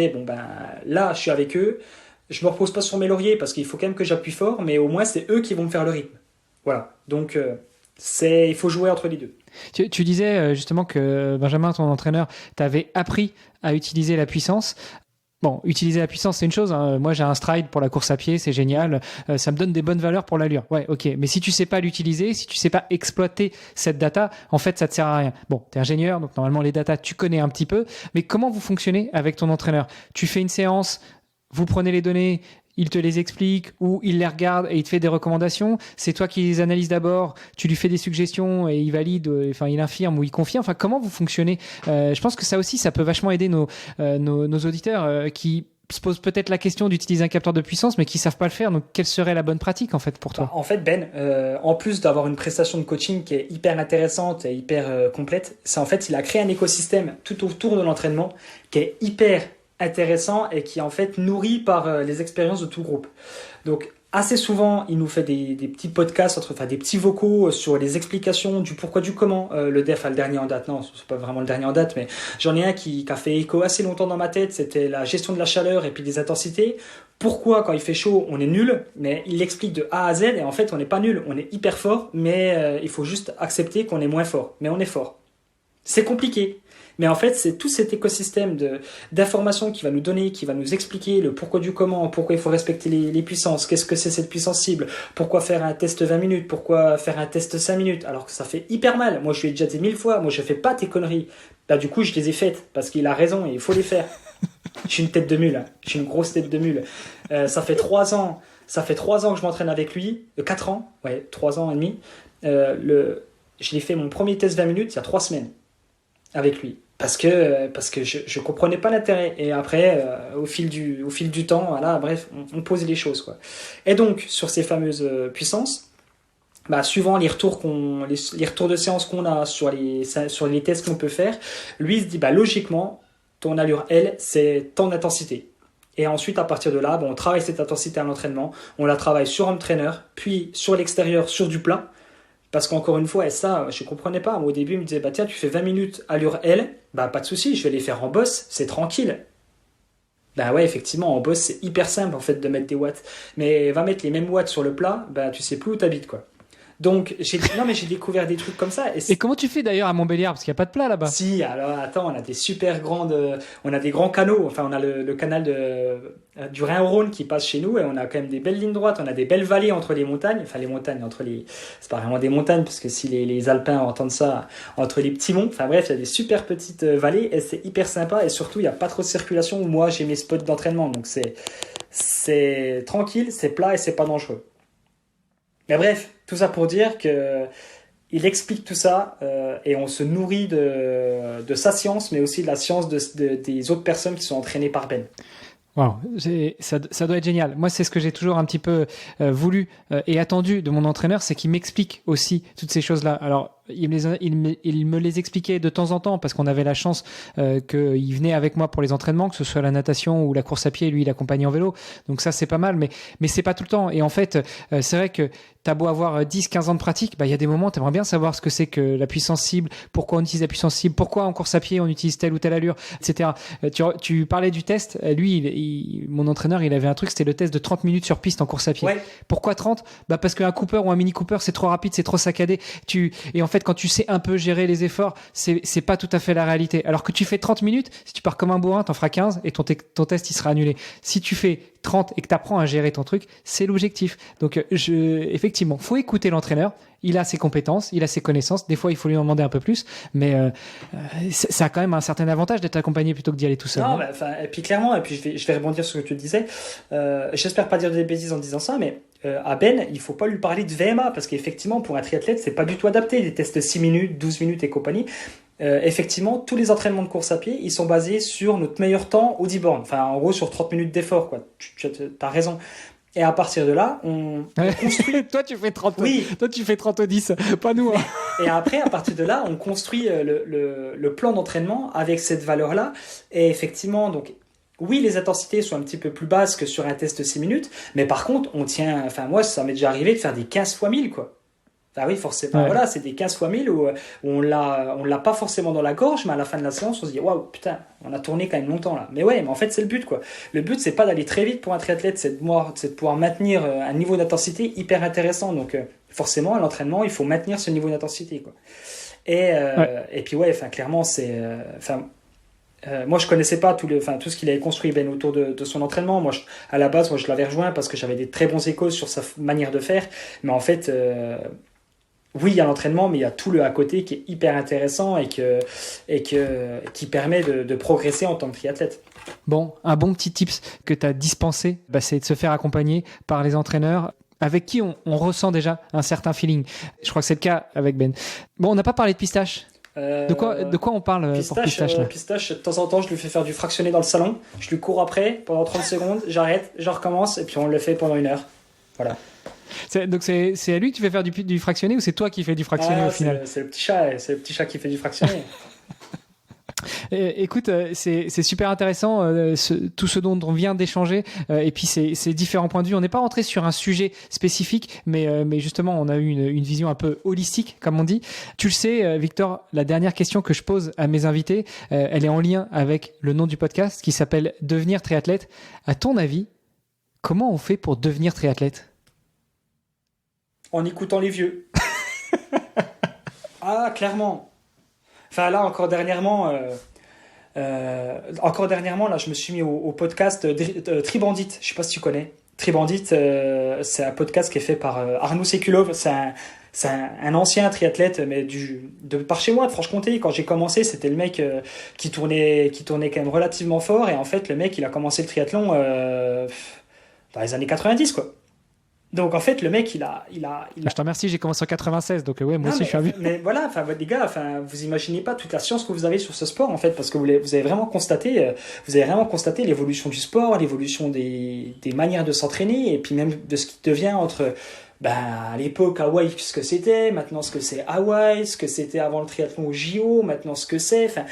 là je suis avec eux, je me repose pas sur mes lauriers parce qu'il faut quand même que j'appuie fort, mais au moins c'est eux qui vont me faire le rythme. Voilà. Donc il faut jouer entre les deux. Tu disais justement que Benjamin, ton entraîneur, t'avait appris à utiliser la puissance. Bon, utiliser la puissance, c'est une chose. Hein. Moi, j'ai un stride pour la course à pied, c'est génial. Ça me donne des bonnes valeurs pour l'allure. Ouais, ok. Mais si tu sais pas l'utiliser, si tu sais pas exploiter cette data, en fait, ça te sert à rien. Bon, t'es ingénieur, donc normalement, les data, tu connais un petit peu. Mais comment vous fonctionnez avec ton entraîneur? Tu fais une séance, vous prenez les données, il te les explique ou il les regarde et il te fait des recommandations. C'est toi qui les analyses d'abord, tu lui fais des suggestions et il valide, il infirme ou il confirme. Enfin, comment vous fonctionnez? Je pense que ça aussi, ça peut vachement aider nos auditeurs qui se posent peut-être la question d'utiliser un capteur de puissance mais qui savent pas le faire. Donc, quelle serait la bonne pratique en fait pour toi? En fait, Ben, en plus d'avoir une prestation de coaching qui est hyper intéressante et hyper complète, c'est en fait, il a créé un écosystème tout autour de l'entraînement qui est hyper intéressant et qui est en fait nourri par les expériences de tout le groupe. Donc Assez souvent, il nous fait des petits podcasts, enfin des petits vocaux sur les explications du pourquoi du comment. Le dernier en date, non, c'est pas vraiment le dernier en date, mais j'en ai un qui a fait écho assez longtemps dans ma tête. C'était la gestion de la chaleur et puis des intensités. Pourquoi quand il fait chaud, on est nul, mais il l'explique de A à Z et en fait, on n'est pas nul, on est hyper fort, mais il faut juste accepter qu'on est moins fort, mais on est fort. C'est compliqué. Mais en fait, c'est tout cet écosystème d'informations qui va nous donner, qui va nous expliquer le pourquoi du comment, pourquoi il faut respecter les puissances, qu'est-ce que c'est cette puissance cible, pourquoi faire un test 20 minutes, pourquoi faire un test 5 minutes, alors que ça fait hyper mal. Moi, je lui ai déjà dit 1000 fois, moi, je fais pas tes conneries. Bah, du coup, je les ai faites, parce qu'il a raison et il faut les faire. Je suis une tête de mule, hein. Je suis une grosse tête de mule. Ça fait 3 ans que je m'entraîne avec lui, 4 ans, ouais, 3 ans et demi. Je l'ai fait mon premier test 20 minutes il y a 3 semaines. Avec lui parce que je comprenais pas l'intérêt et après au fil du temps voilà bref on pose les choses quoi. Et donc sur ces fameuses puissances bah suivant les retours de séance qu'on a sur les tests qu'on peut faire, lui il se dit bah logiquement ton allure L c'est tant d'intensité. Et ensuite, à partir de là, bon, on travaille cette intensité à l'entraînement, on la travaille sur home trainer, puis sur l'extérieur, sur du plat. Parce qu'encore une fois, et ça, je ne comprenais pas. Moi, au début, il me disait, bah tiens, tu fais 20 minutes allure L, bah pas de souci, je vais les faire en boss, c'est tranquille. Bah ouais, effectivement, en boss, c'est hyper simple en fait de mettre des watts. Mais va mettre les mêmes watts sur le plat, bah tu sais plus où t'habites quoi. Donc, j'ai découvert des trucs comme ça. Et comment tu fais d'ailleurs à Montbéliard? Parce qu'il n'y a pas de plat là-bas. Si, alors attends, on a des super grandes. On a des grands canaux. Enfin, on a le canal du Rhin-au-Rhône qui passe chez nous et on a quand même des belles lignes droites. On a des belles vallées entre les montagnes. Enfin, les montagnes, c'est pas vraiment des montagnes parce que si les Alpins entendent ça, entre les petits monts. Enfin, bref, il y a des super petites vallées et c'est hyper sympa. Et surtout, il n'y a pas trop de circulation où moi j'ai mes spots d'entraînement. Donc, c'est tranquille, c'est plat et c'est pas dangereux. Mais bref, tout ça pour dire que il explique tout ça et on se nourrit de sa science, mais aussi de la science des autres personnes qui sont entraînées par Ben. Wow, ça doit être génial. Moi, c'est ce que j'ai toujours un petit peu voulu et attendu de mon entraîneur, c'est qu'il m'explique aussi toutes ces choses-là. Alors, il me les expliquait de temps en temps parce qu'on avait la chance qu'il venait avec moi pour les entraînements, que ce soit la natation ou la course à pied, lui il accompagnait en vélo. Donc ça c'est pas mal, mais c'est pas tout le temps. Et en fait, c'est vrai que t'as beau avoir 10-15 ans de pratique, bah il y a des moments t'aimerais bien savoir ce que c'est que la puissance cible, pourquoi on utilise la puissance cible, pourquoi en course à pied on utilise telle ou telle allure, etc. Tu parlais du test, lui, mon entraîneur, il avait un truc, c'était le test de 30 minutes sur piste en course à pied. Ouais. Pourquoi 30? Bah parce qu'un Cooper ou un Mini Cooper c'est trop rapide, c'est trop saccadé. Et en fait, quand tu sais un peu gérer les efforts, c'est pas tout à fait la réalité. Alors que tu fais 30 minutes, si tu pars comme un bourrin, t'en feras 15 et ton test, il sera annulé. Si tu fais 30 et que t'apprends à gérer ton truc, c'est l'objectif. Donc, effectivement, faut écouter l'entraîneur. Il a ses compétences, il a ses connaissances. Des fois, il faut lui en demander un peu plus, mais ça a quand même un certain avantage d'être accompagné plutôt que d'y aller tout seul. Non, et puis clairement, et puis je vais rebondir sur ce que tu disais. J'espère pas dire des bêtises en disant ça, mais à Ben, il faut pas lui parler de VMA parce qu'effectivement, pour un triathlète, c'est pas du tout adapté. Des tests 6 minutes, 12 minutes et compagnie. Effectivement, tous les entraînements de course à pied, ils sont basés sur notre meilleur temps au 10 bornes. Enfin, en gros, sur 30 minutes d'effort, quoi. Tu as raison. Et à partir de là, on construit. Toi, tu fais 30. Oui. Toi, tu fais 30 au 10, pas nous. Hein. Et après, à partir de là, on construit le plan d'entraînement avec cette valeur-là. Et effectivement, donc, oui, les intensités sont un petit peu plus basses que sur un test 6 minutes, mais par contre, on tient. Enfin, moi, ça m'est déjà arrivé de faire des 15 fois 1000, quoi. Enfin, oui, forcément. Ouais. Voilà, c'est des 15 fois 1000 où on l'a pas forcément dans la gorge, mais à la fin de la séance, on se dit waouh, putain, on a tourné quand même longtemps là. Mais ouais, mais en fait, c'est le but, quoi. Le but, c'est pas d'aller très vite pour un triathlète, c'est de pouvoir maintenir un niveau d'intensité hyper intéressant. Donc, forcément, à l'entraînement, il faut maintenir ce niveau d'intensité, quoi. Et puis, ouais, enfin, clairement, c'est. Moi, je connaissais pas tout ce qu'il avait construit Ben autour de son entraînement. Moi, à la base, je l'avais rejoint parce que j'avais des très bons échos sur sa manière de faire. Mais en fait, oui, il y a l'entraînement, mais il y a tout le à côté qui est hyper intéressant et qui permet de progresser en tant que triathlète. Bon, un bon petit tips que tu as dispensé, c'est de se faire accompagner par les entraîneurs avec qui on ressent déjà un certain feeling. Je crois que c'est le cas avec Ben. Bon, on n'a pas parlé de pistache. De quoi on parle pour pistache là? Pistache, de temps en temps, je lui fais faire du fractionné dans le salon. Je lui cours après pendant 30 secondes, j'arrête, je recommence et puis on le fait pendant 1 heure. Voilà. Donc c'est à lui que tu fais faire du fractionné ou c'est toi qui fais du fractionné au final? C'est le petit chat qui fait du fractionné. Écoute, c'est super intéressant tout ce dont on vient d'échanger et puis ces différents points de vue. On n'est pas rentré sur un sujet spécifique, mais justement, on a eu une vision un peu holistique, comme on dit. Tu le sais, Victor, la dernière question que je pose à mes invités, elle est en lien avec le nom du podcast qui s'appelle Devenir triathlète. À ton avis, comment on fait pour devenir triathlète? En écoutant les vieux. Ah, clairement. Enfin, là, encore dernièrement, là, je me suis mis au podcast Tribandit. Je sais pas si tu connais. Tribandit, c'est un podcast qui est fait par Arnaud Séculov. C'est un ancien triathlète, mais de par chez moi, de Franche-Comté. Quand j'ai commencé, c'était le mec qui tournait quand même relativement fort. Et en fait, le mec, il a commencé le triathlon dans les années 90, quoi. Donc en fait, le mec, il a... Je te remercie, j'ai commencé en 96, donc ouais, moi Non, aussi je suis un vieux. mais voilà, enfin les gars, enfin vous imaginez pas toute la science que vous avez sur ce sport en fait, parce que vous avez vraiment constaté, l'évolution du sport, l'évolution des manières de s'entraîner, et puis même de ce qui devient entre à l'époque Hawaï ce que c'était, maintenant ce que c'est Hawaï, ce que c'était avant le triathlon au JO, maintenant ce que c'est, enfin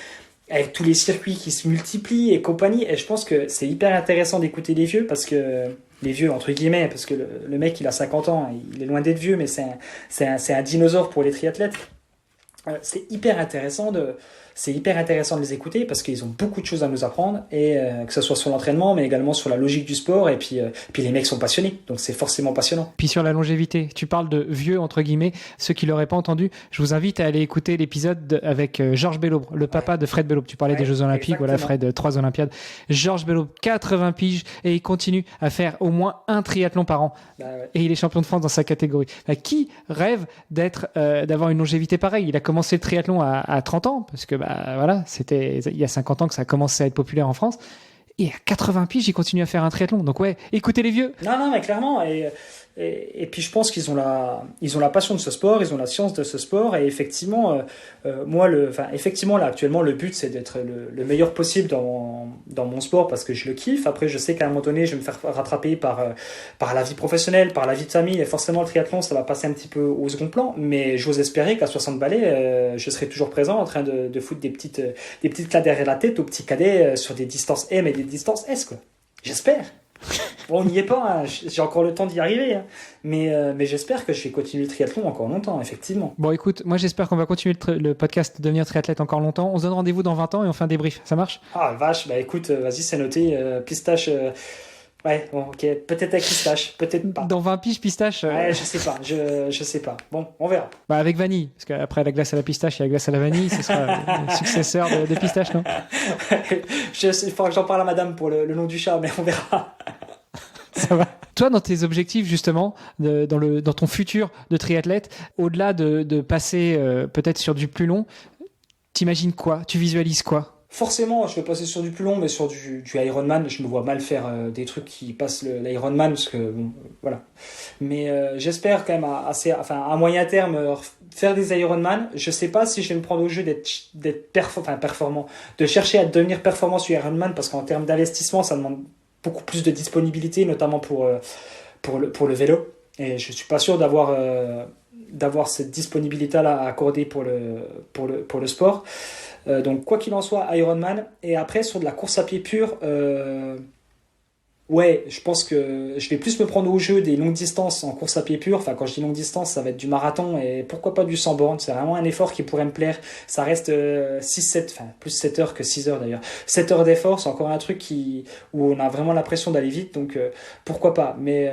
avec tous les circuits qui se multiplient et compagnie. Et je pense que c'est hyper intéressant d'écouter les vieux, parce que les vieux entre guillemets, parce que le mec il a 50 ans, il est loin d'être vieux, mais c'est un dinosaure pour les triathlètes. C'est hyper intéressant de les écouter, parce qu'ils ont beaucoup de choses à nous apprendre, et que ce soit sur l'entraînement, mais également sur la logique du sport, et puis les mecs sont passionnés, donc c'est forcément passionnant. Puis sur la longévité, tu parles de vieux entre guillemets, ceux qui l'auraient pas entendu, je vous invite à aller écouter l'épisode avec Georges Belaubre, le papa de Fred Belaubre. Tu parlais des Jeux Olympiques, exactement. Voilà Fred, 3 Olympiades. Georges Belaubre, 80 piges, et il continue à faire au moins un triathlon par an. Et il est champion de France dans sa catégorie. Qui rêve d'avoir une longévité pareille? Il a commencé le triathlon à 30 ans, parce que voilà, c'était il y a 50 ans que ça a commencé à être populaire en France. Et à 80 piges, il continue à faire un triathlon. Donc ouais, écoutez les vieux. Non, mais clairement. Et puis je pense qu'ils ont la passion de ce sport, ils ont la science de ce sport. Et effectivement, effectivement là actuellement le but c'est d'être le meilleur possible dans mon sport, parce que je le kiffe. Après je sais qu'à un moment donné je vais me faire rattraper par la vie professionnelle, par la vie de famille, et forcément le triathlon ça va passer un petit peu au second plan. Mais j'ose espérer qu'à 60 balais je serai toujours présent en train de foutre des petites claques derrière la tête aux petits cadets sur des distances M et des distances S, quoi. J'espère. Bon, on n'y est pas, hein. J'ai encore le temps d'y arriver, hein. Mais j'espère que je vais continuer le triathlon encore longtemps, effectivement. Bon, écoute, moi j'espère qu'on va continuer le podcast Devenir triathlète encore longtemps. On se donne rendez-vous dans 20 ans et on fait un débrief, ça marche? Ah vache, écoute, vas-y, c'est noté, pistache, ouais, bon, ok, peut-être avec pistache, peut-être pas. Dans 20 piges pistache Ouais, je sais pas, bon, on verra. Avec vanille, parce qu'après la glace à la pistache, il y a la glace à la vanille, ce sera le successeur de pistache, non? Il faudra que j'en parle à madame pour le nom du chat, mais on verra. Ça va. Toi, dans tes objectifs, justement, dans ton futur de triathlète, au-delà de passer peut-être sur du plus long, t'imagines quoi? Tu visualises quoi? Forcément, je vais passer sur du plus long, mais sur du Ironman, je me vois mal faire des trucs qui passent l'Ironman, parce que bon, voilà. Mais j'espère quand même à moyen terme faire des Ironman. Je sais pas si je vais me prendre au jeu d'être performant, de chercher à devenir performant sur Ironman, parce qu'en termes d'investissement, ça demande beaucoup plus de disponibilité, notamment pour le vélo. Et je suis pas sûr d'avoir cette disponibilité-là à accorder pour le sport. Donc quoi qu'il en soit, Ironman. Et après sur de la course à pied pure, ouais, je pense que je vais plus me prendre au jeu des longues distances en course à pied pure. Enfin, quand je dis longue distance, ça va être du marathon, et pourquoi pas du 100 bornes. C'est vraiment un effort qui pourrait me plaire. Ça reste 6-7, enfin plus 7 heures que 6 heures d'ailleurs. 7 heures d'effort, c'est encore un truc où on a vraiment l'impression d'aller vite, donc pourquoi pas. Mais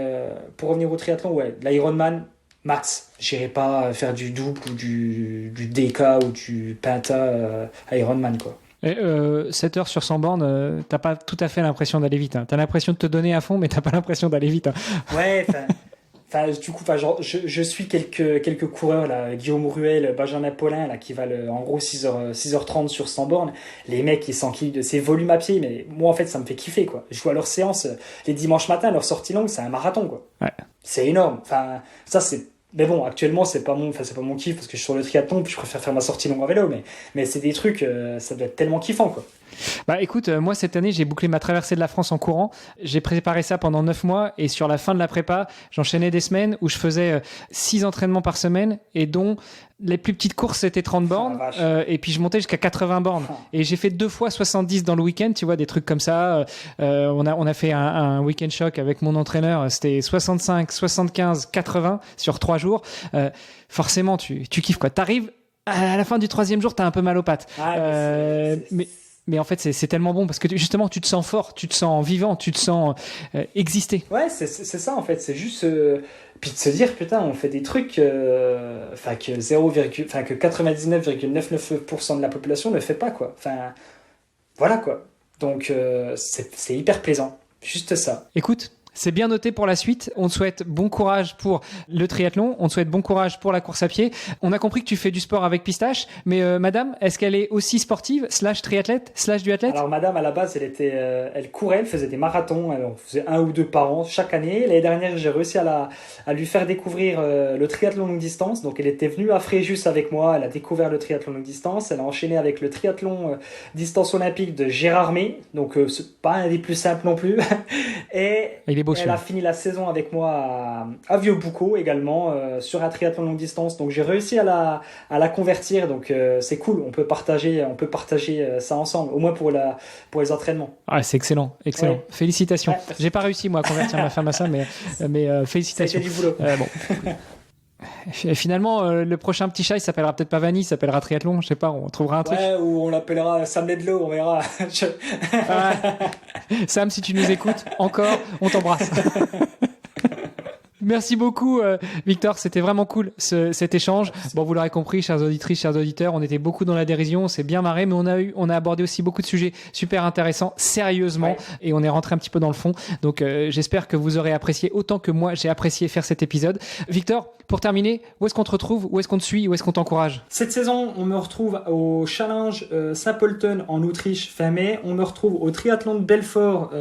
pour revenir au triathlon, ouais, l'Ironman max. J'irai pas faire du double ou du DK ou du Penta Ironman, quoi. 7 heures sur 100 bornes, t'as pas tout à fait l'impression d'aller vite, hein. T'as l'impression de te donner à fond, mais t'as pas l'impression d'aller vite, hein. Ouais, du coup, je suis quelques coureurs là, Guillaume Ruel, Benjamin Paulin là, qui valent en gros 6h30 sur 100 bornes. Les mecs ils s'enquillent de ces volumes à pied, mais moi en fait ça me fait kiffer, quoi. Je vois leurs séances les dimanches matins, leur sortie longue, c'est un marathon, quoi. Ouais. C'est énorme. Enfin, ça c'est Mais bon, actuellement, c'est pas mon kiff parce que je suis sur le triathlon, puis je préfère faire ma sortie longue en vélo. Mais c'est des trucs, ça doit être tellement kiffant, quoi. Bah écoute, moi cette année j'ai bouclé ma traversée de la France en courant. J'ai préparé ça pendant 9 mois et sur la fin de la prépa, j'enchaînais des semaines où je faisais 6 entraînements par semaine et dont les plus petites courses c'était 30 bornes et puis je montais jusqu'à 80 bornes. Et j'ai fait 2 fois 70 dans le week-end, tu vois, des trucs comme ça. On a fait un week-end choc avec mon entraîneur, c'était 65, 75, 80 sur 3 jours. Forcément tu kiffes quoi. T'arrives à la fin du 3e jour, t'as un peu mal aux pattes. Mais en fait, c'est tellement bon parce que justement, tu te sens fort, tu te sens vivant, tu te sens exister. Ouais, c'est ça en fait. C'est juste. Puis de se dire, putain, on fait des trucs que 99,99% de la population ne fait pas, quoi. Enfin, voilà, quoi. Donc, c'est hyper plaisant. Juste ça. Écoute. C'est bien noté pour la suite. On te souhaite bon courage pour le triathlon. On te souhaite bon courage pour la course à pied. On a compris que tu fais du sport avec Pistache. Mais madame, est-ce qu'elle est aussi sportive / triathlète / duathlète? Alors madame, à la base, elle courait, elle faisait des marathons. Elle en faisait 1 ou 2 par an chaque année. L'année dernière, j'ai réussi à lui faire découvrir le triathlon longue distance. Donc elle était venue à Fréjus avec moi. Elle a découvert le triathlon longue distance. Elle a enchaîné avec le triathlon distance olympique de Gérardmer. Donc c'est pas un des plus simples non plus. Et il est beau, elle a fini la saison avec moi à Vieux-Boucaux également sur un triathlon longue distance. Donc j'ai réussi à la convertir. Donc c'est cool. On peut partager ça ensemble, au moins pour les entraînements. Ah, c'est excellent. Ouais. Félicitations. Ouais, j'ai pas réussi moi à convertir ma femme à ça, mais félicitations. Ça a été du boulot. Bon. Finalement, le prochain petit chat, il s'appellera peut-être pas Vanny, il s'appellera Triathlon, je sais pas, on trouvera un truc. Ouais, ou on l'appellera Sam Ledlow, on verra. Sam, si tu nous écoutes, encore, on t'embrasse. Merci beaucoup, Victor. C'était vraiment cool cet échange. Bon, vous l'aurez compris, chères auditrices, chers auditeurs, on était beaucoup dans la dérision, on s'est bien marré, mais on a abordé aussi beaucoup de sujets super intéressants, sérieusement, et on est rentré un petit peu dans le fond. Donc, j'espère que vous aurez apprécié autant que moi j'ai apprécié faire cet épisode. Victor, pour terminer, où est-ce qu'on te retrouve, où est-ce qu'on te suit, où est-ce qu'on t'encourage? Cette saison, on me retrouve au Challenge Saint-Polten en Autriche fin mai. On me retrouve au Triathlon de Belfort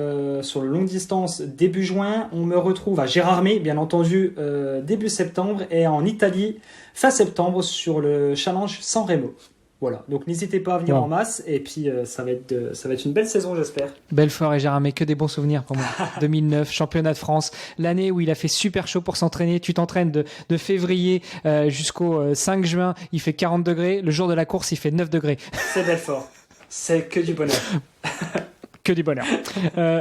sur le longue distance début juin. On me retrouve à Gérardmer, bien entendu, début septembre. Et en Italie, fin septembre, sur le Challenge San Remo. Voilà, donc n'hésitez pas à venir en masse. Et puis, ça va être une belle saison, j'espère. Belfort et Gérardmer, que des bons souvenirs pour moi. 2009, championnat de France, l'année où il a fait super chaud pour s'entraîner. Tu t'entraînes de février jusqu'au 5 juin, il fait 40 degrés. Le jour de la course, il fait 9 degrés. C'est Belfort. C'est que du bonheur. Que du bonheur.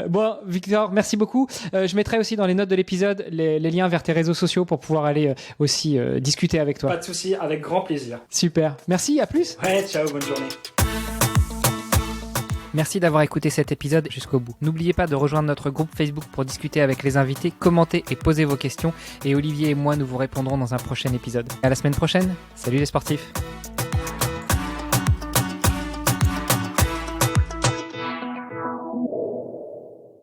Bon, Victor, merci beaucoup. Je mettrai aussi dans les notes de l'épisode les liens vers tes réseaux sociaux pour pouvoir aller aussi discuter avec toi. Pas de souci, avec grand plaisir. Super. Merci, à plus. Ouais, ciao, bonne journée. Merci d'avoir écouté cet épisode jusqu'au bout. N'oubliez pas de rejoindre notre groupe Facebook pour discuter avec les invités, commenter et poser vos questions. Et Olivier et moi, nous vous répondrons dans un prochain épisode. À la semaine prochaine. Salut les sportifs.